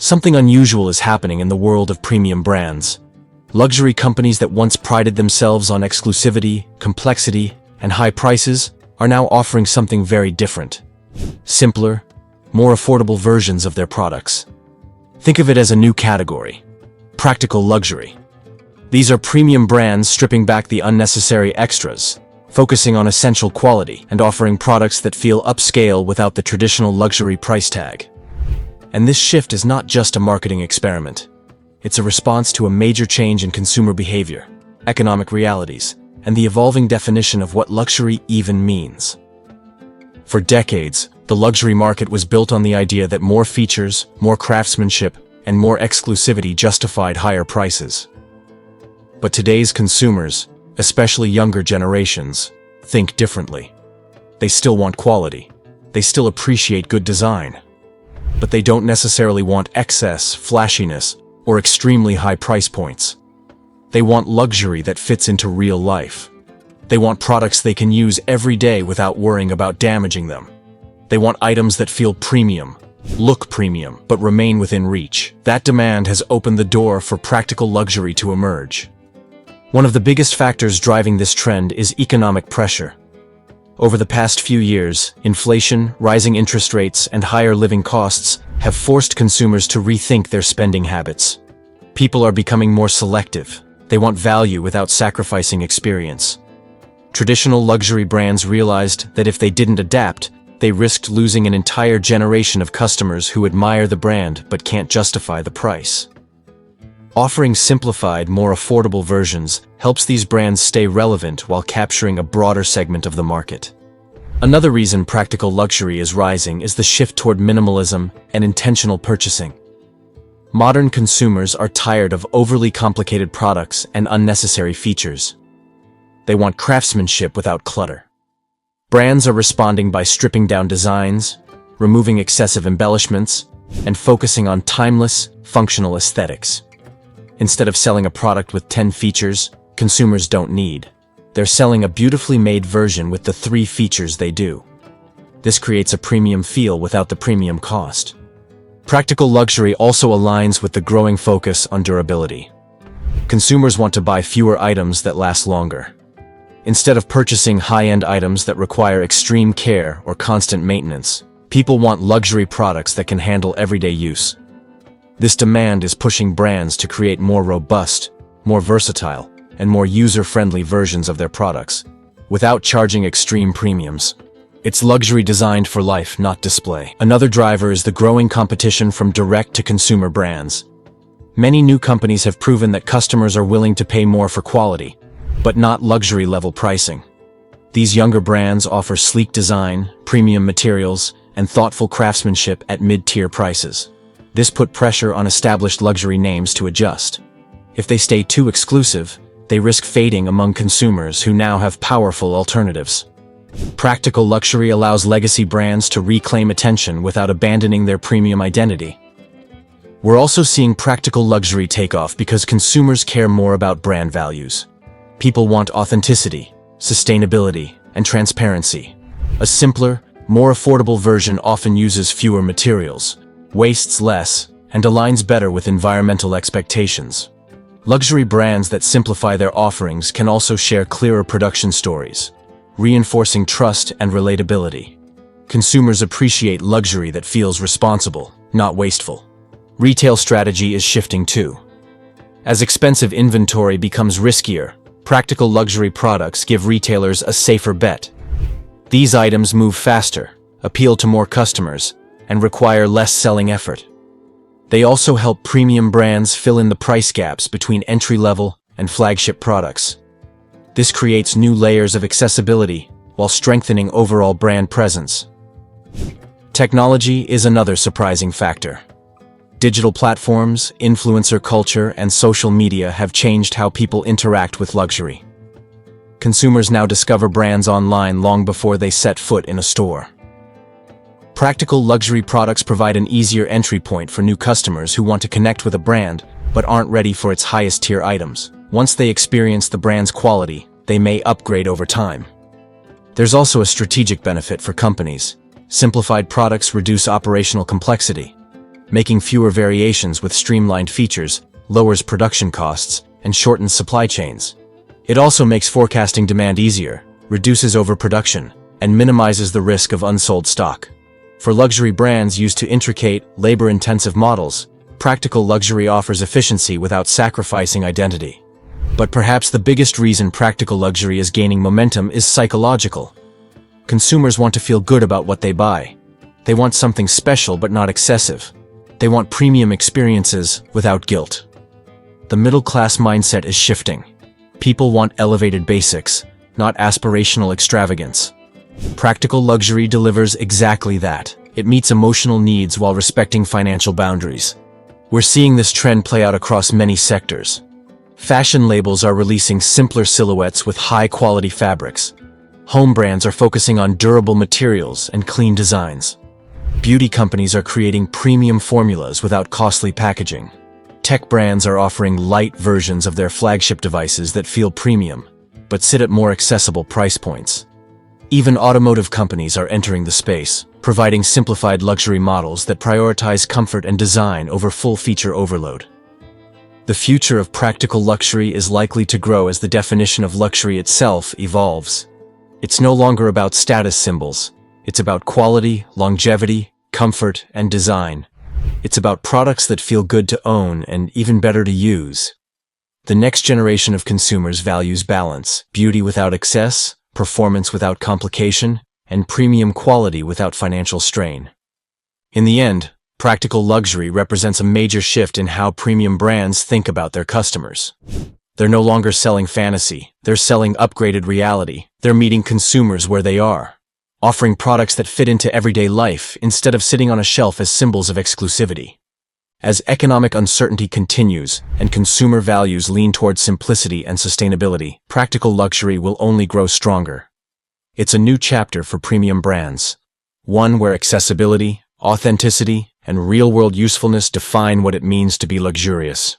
Something unusual is happening in the world of premium brands. Luxury companies that once prided themselves on exclusivity, complexity, and high prices are now offering something very different. Simpler, more affordable versions of their products. Think of it as a new category: practical luxury. These are premium brands stripping back the unnecessary extras, focusing on essential quality and offering products that feel upscale without the traditional luxury price tag. And this shift is not just a marketing experiment. It's a response to a major change in consumer behavior, economic realities, and the evolving definition of what luxury even means. For decades, the luxury market was built on the idea that more features, more craftsmanship, and more exclusivity justified higher prices. But today's consumers, especially younger generations, think differently. They still want quality. They still appreciate good design. But they don't necessarily want excess, flashiness, or extremely high price points. They want luxury that fits into real life. They want products they can use every day without worrying about damaging them. They want items that feel premium, look premium, but remain within reach. That demand has opened the door for practical luxury to emerge. One of the biggest factors driving this trend is economic pressure. Over the past few years, inflation, rising interest rates, and higher living costs have forced consumers to rethink their spending habits. People are becoming more selective. They want value without sacrificing experience. Traditional luxury brands realized that if they didn't adapt, they risked losing an entire generation of customers who admire the brand but can't justify the price. Offering simplified, more affordable versions helps these brands stay relevant while capturing a broader segment of the market. Another reason practical luxury is rising is the shift toward minimalism and intentional purchasing. Modern consumers are tired of overly complicated products and unnecessary features. They want craftsmanship without clutter. Brands are responding by stripping down designs, removing excessive embellishments, and focusing on timeless, functional aesthetics. Instead of selling a product with 10 features consumers don't need, they're selling a beautifully made version with the 3 features they do. This creates a premium feel without the premium cost. Practical luxury also aligns with the growing focus on durability. Consumers want to buy fewer items that last longer. Instead of purchasing high-end items that require extreme care or constant maintenance, people want luxury products that can handle everyday use. This demand is pushing brands to create more robust, more versatile, and more user-friendly versions of their products, without charging extreme premiums. It's luxury designed for life, not display. Another driver is the growing competition from direct-to-consumer brands. Many new companies have proven that customers are willing to pay more for quality, but not luxury-level pricing. These younger brands offer sleek design, premium materials, and thoughtful craftsmanship at mid-tier prices. This put pressure on established luxury names to adjust. If they stay too exclusive, they risk fading among consumers who now have powerful alternatives. Practical luxury allows legacy brands to reclaim attention without abandoning their premium identity. We're also seeing practical luxury take off because consumers care more about brand values. People want authenticity, sustainability, and transparency. A simpler, more affordable version often uses fewer materials, wastes less, and aligns better with environmental expectations. Luxury brands that simplify their offerings can also share clearer production stories, reinforcing trust and relatability. Consumers appreciate luxury that feels responsible, not wasteful. Retail strategy is shifting too. As expensive inventory becomes riskier, practical luxury products give retailers a safer bet. These items move faster, appeal to more customers, and require less selling effort. They also help premium brands fill in the price gaps between entry-level and flagship products. This creates new layers of accessibility while strengthening overall brand presence. Technology is another surprising factor. Digital platforms, influencer culture, and social media have changed how people interact with luxury. Consumers now discover brands online long before they set foot in a store. Practical luxury products provide an easier entry point for new customers who want to connect with a brand but aren't ready for its highest-tier items. Once they experience the brand's quality, they may upgrade over time. There's also a strategic benefit for companies. Simplified products reduce operational complexity. Making fewer variations with streamlined features lowers production costs and shortens supply chains. It also makes forecasting demand easier, reduces overproduction, and minimizes the risk of unsold stock. For luxury brands used to intricate, labor-intensive models, practical luxury offers efficiency without sacrificing identity. But perhaps the biggest reason practical luxury is gaining momentum is psychological. Consumers want to feel good about what they buy. They want something special but not excessive. They want premium experiences without guilt. The middle-class mindset is shifting. People want elevated basics, not aspirational extravagance. Practical luxury delivers exactly that. It meets emotional needs while respecting financial boundaries. We're seeing this trend play out across many sectors. Fashion labels are releasing simpler silhouettes with high-quality fabrics. Home brands are focusing on durable materials and clean designs. Beauty companies are creating premium formulas without costly packaging. Tech brands are offering light versions of their flagship devices that feel premium, but sit at more accessible price points. Even automotive companies are entering the space, providing simplified luxury models that prioritize comfort and design over full feature overload. The future of practical luxury is likely to grow as the definition of luxury itself evolves. It's no longer about status symbols. It's about quality, longevity, comfort, and design. It's about products that feel good to own and even better to use. The next generation of consumers values balance, beauty without excess, performance without complication, and premium quality without financial strain. In the end, practical luxury represents a major shift in how premium brands think about their customers. They're no longer selling fantasy, they're selling upgraded reality. They're meeting consumers where they are, offering products that fit into everyday life instead of sitting on a shelf as symbols of exclusivity. As economic uncertainty continues and consumer values lean towards simplicity and sustainability, practical luxury will only grow stronger. It's a new chapter for premium brands, one where accessibility, authenticity, and real-world usefulness define what it means to be luxurious.